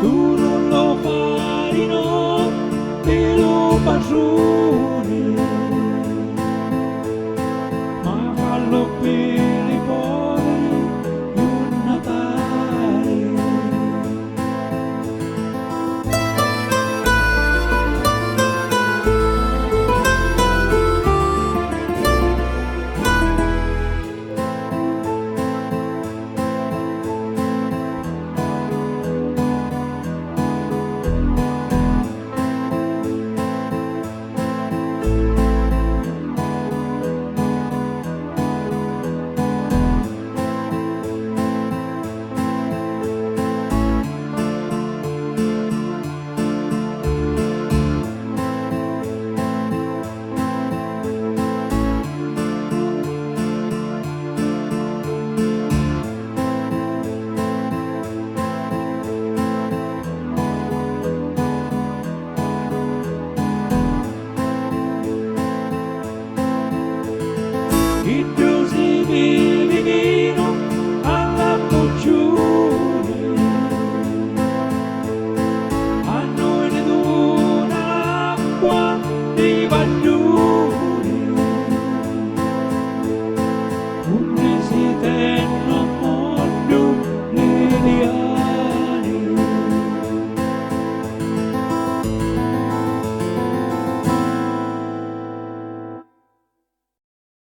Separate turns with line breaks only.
Tu non lo fai, no, te lo bacione, ma fallo per i poveri di un Natale. I chiusi vino alla boccione, a noi ne dona l'acqua di Baggio.